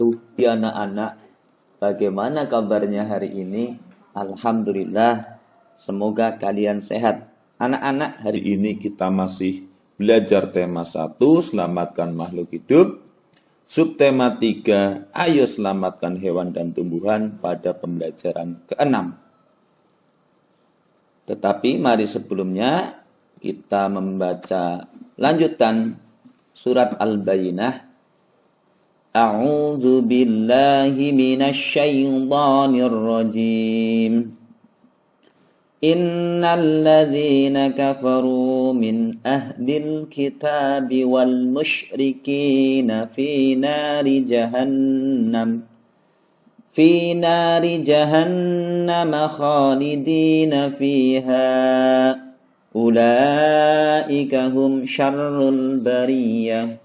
wabarakatuh. Ya anak-anak, bagaimana kabarnya hari ini? Alhamdulillah, semoga kalian sehat. Anak-anak, hari ini kita masih belajar tema 1, selamatkan makhluk hidup. Subtema 3, ayo selamatkan hewan dan tumbuhan pada pembelajaran ke-6. Tetapi mari sebelumnya kita membaca lanjutan surat Al-Bayyinah. A'udzu billahi minasy syaithanir rajim. Innal ladzina kafaru min ahlil kitabi wal musyrikina fi nari jahannam khalidina fiha ulaika hum syarrul bariyah.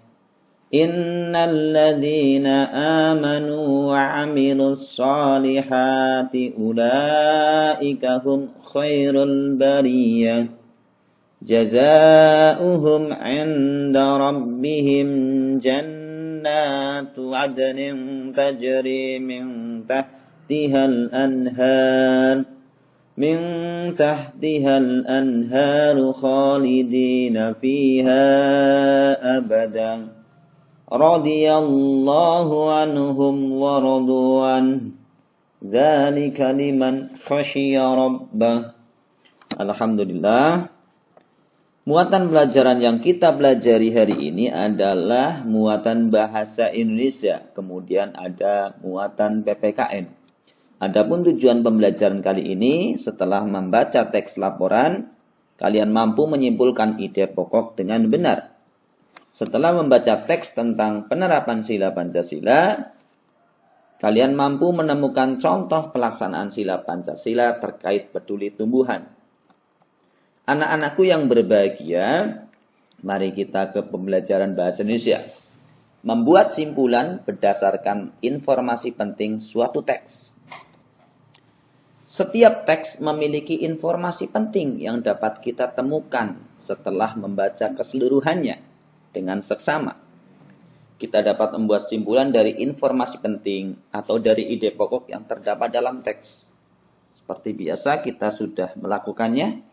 Innal ladzina amanu wa 'amilus solihati ulaika hum khairul bariyah. Jazaohum 'inda rabbihim jannatu 'adnin tajri min tahtihal anhar khalidina fiha abadan. Radiyallahu anhum wa radu an. Dzalika liman khasyiya rabbah. Alhamdulillah. Muatan pelajaran yang kita pelajari hari ini adalah muatan bahasa Indonesia. Kemudian ada muatan PPKN. Adapun tujuan pembelajaran kali ini, setelah membaca teks laporan, kalian mampu menyimpulkan ide pokok dengan benar. Setelah membaca teks tentang penerapan sila Pancasila, kalian mampu menemukan contoh pelaksanaan sila Pancasila terkait peduli tumbuhan. Anak-anakku yang berbahagia, mari kita ke pembelajaran bahasa Indonesia. Membuat simpulan berdasarkan informasi penting suatu teks. Setiap teks memiliki informasi penting yang dapat kita temukan setelah membaca keseluruhannya. Dengan seksama, kita dapat membuat simpulan dari informasi penting atau dari ide pokok yang terdapat dalam teks. Seperti biasa kita sudah melakukannya.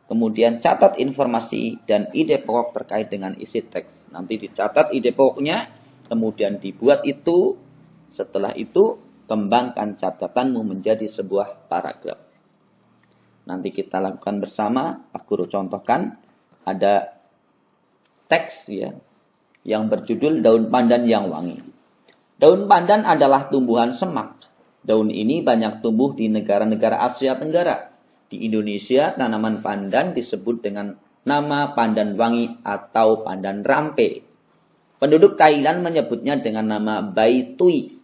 Kemudian catat informasi dan ide pokok terkait dengan isi teks. Nanti dicatat ide pokoknya, kemudian dibuat itu. Setelah itu, kembangkan catatanmu menjadi sebuah paragraf. Nanti kita lakukan bersama. Pak Guru contohkan, ada teks ya yang berjudul daun pandan yang wangi. Daun pandan adalah tumbuhan semak. Daun ini banyak tumbuh di negara-negara Asia Tenggara. Di Indonesia, tanaman pandan disebut dengan nama pandan wangi atau pandan rampe. Penduduk Thailand menyebutnya dengan nama bai tui.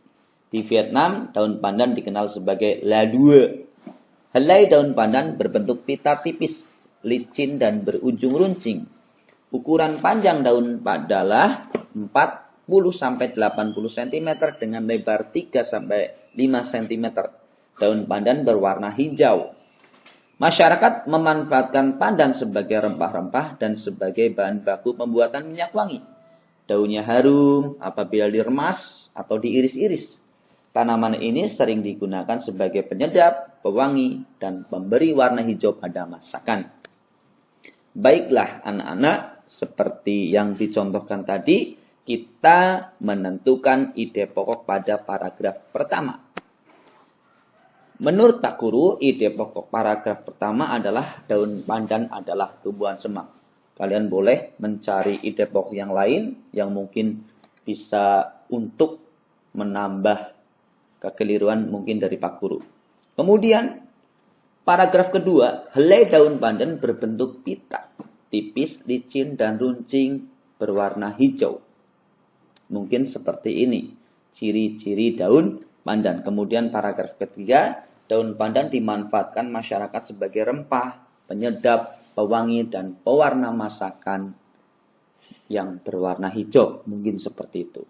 Di Vietnam, daun pandan dikenal sebagai la due. Helai daun pandan berbentuk pita tipis, licin dan berujung runcing. Ukuran panjang daun adalah 40-80 cm dengan lebar 3-5 cm. Daun pandan berwarna hijau. Masyarakat memanfaatkan pandan sebagai rempah-rempah dan sebagai bahan baku pembuatan minyak wangi. Daunnya harum apabila diremas atau diiris-iris. Tanaman ini sering digunakan sebagai penyedap, pewangi, dan pemberi warna hijau pada masakan. Baiklah anak-anak, seperti yang dicontohkan tadi, kita menentukan ide pokok pada paragraf pertama. Menurut Pak Guru, ide pokok paragraf pertama adalah daun pandan adalah tumbuhan semak. Kalian boleh mencari ide pokok yang lain yang mungkin bisa untuk menambah kekeliruan mungkin dari Pak Guru. Kemudian, paragraf kedua, helai daun pandan berbentuk pita. Tipis, licin, dan runcing berwarna hijau. Mungkin seperti ini. Ciri-ciri daun pandan. Kemudian paragraf ketiga, daun pandan dimanfaatkan masyarakat sebagai rempah, penyedap, pewangi, dan pewarna masakan yang berwarna hijau. Mungkin seperti itu.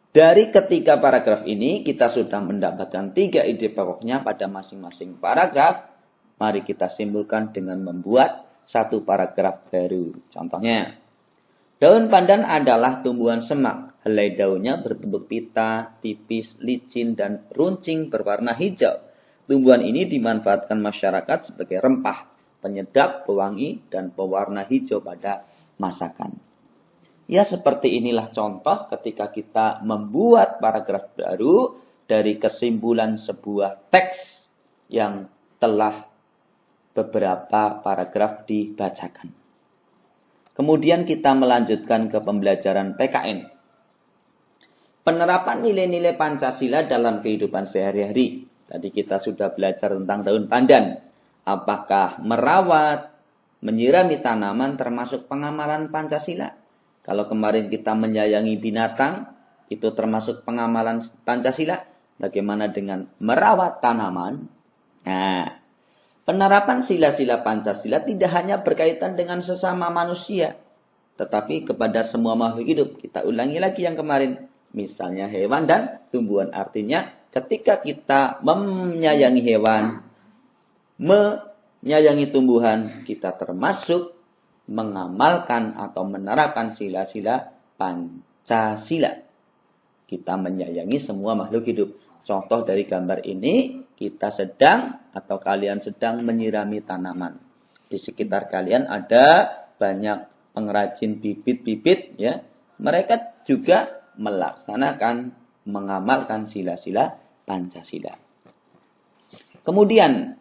Dari ketiga paragraf ini, kita sudah mendapatkan 3 ide pokoknya pada masing-masing paragraf. Mari kita simpulkan dengan membuat satu paragraf baru. Contohnya, daun pandan adalah tumbuhan semak. Helai daunnya berbentuk pita, tipis, licin, dan runcing berwarna hijau. Tumbuhan ini dimanfaatkan masyarakat sebagai rempah, penyedap, pewangi, dan pewarna hijau pada masakan. Ya, seperti inilah contoh ketika kita membuat paragraf baru dari kesimpulan sebuah teks yang telah beberapa paragraf dibacakan. Kemudian kita melanjutkan ke pembelajaran PKN. Penerapan nilai-nilai Pancasila dalam kehidupan sehari-hari. Tadi kita sudah belajar tentang daun pandan. Apakah merawat, menyirami tanaman termasuk pengamalan Pancasila? Kalau kemarin kita menyayangi binatang, itu termasuk pengamalan Pancasila. Bagaimana dengan merawat tanaman? Nah, penerapan sila-sila Pancasila tidak hanya berkaitan dengan sesama manusia, tetapi kepada semua makhluk hidup. Kita ulangi lagi yang kemarin. Misalnya hewan dan tumbuhan. Artinya ketika kita menyayangi hewan, menyayangi tumbuhan, kita termasuk mengamalkan atau menerapkan sila-sila Pancasila. Kita menyayangi semua makhluk hidup. Contoh dari gambar ini, kita sedang atau kalian sedang menyirami tanaman. Di sekitar kalian ada banyak pengrajin bibit-bibit, ya. Mereka juga melaksanakan, mengamalkan sila-sila Pancasila. Kemudian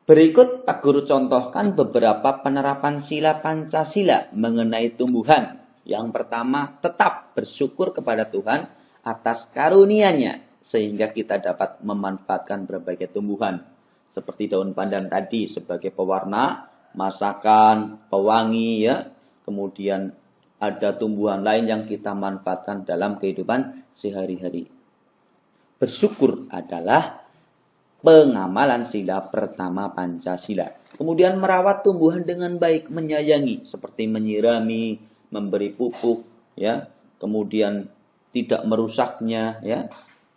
berikut Pak Guru contohkan beberapa penerapan sila Pancasila mengenai tumbuhan. Yang pertama, tetap bersyukur kepada Tuhan atas karunia-Nya sehingga kita dapat memanfaatkan berbagai tumbuhan. Seperti daun pandan tadi sebagai pewarna, masakan, pewangi, ya. Kemudian ada tumbuhan lain yang kita manfaatkan dalam kehidupan sehari-hari. Bersyukur adalah pengamalan sila pertama Pancasila. Kemudian merawat tumbuhan dengan baik, menyayangi seperti menyirami, memberi pupuk, ya. Kemudian tidak merusaknya, ya.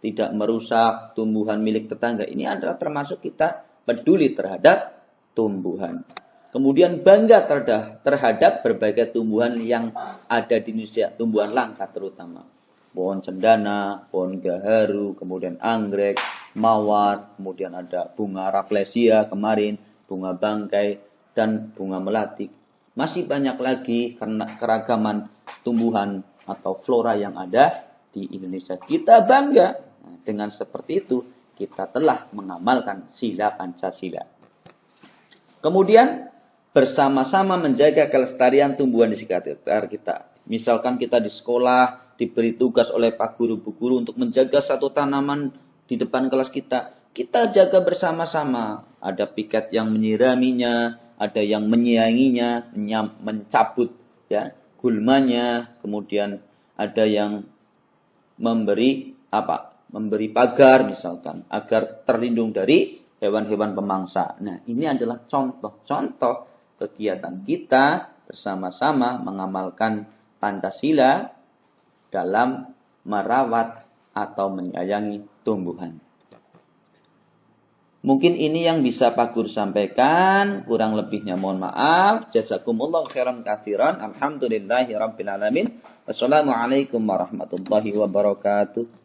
Tidak merusak tumbuhan milik tetangga. Ini adalah termasuk kita peduli terhadap tumbuhan. Kemudian bangga terhadap berbagai tumbuhan yang ada di Indonesia, tumbuhan langka terutama. Pohon cendana, pohon gaharu, kemudian anggrek, mawar, kemudian ada bunga rafflesia kemarin, bunga bangkai, dan bunga melati. Masih banyak lagi karena keragaman tumbuhan atau flora yang ada di Indonesia. Kita bangga. Nah, dengan seperti itu, kita telah mengamalkan sila Pancasila. Kemudian bersama-sama menjaga kelestarian tumbuhan di sekitar kita. Misalkan kita di sekolah diberi tugas oleh Pak Guru, Bu Guru untuk menjaga satu tanaman di depan kelas kita. Kita jaga bersama-sama. Ada piket yang menyiraminya, ada yang menyayanginya, mencabut, ya, gulmanya, kemudian ada yang memberi pagar misalkan agar terlindung dari hewan-hewan pemangsa. Nah, ini adalah contoh-contoh kegiatan kita bersama-sama mengamalkan Pancasila dalam merawat atau menyayangi tumbuhan. Mungkin ini yang bisa Pak Guru sampaikan. Kurang lebihnya mohon maaf. Jazakumullah khairan katsiran. Alhamdulillahirabbil alamin. Wassalamualaikum warahmatullahi wabarakatuh.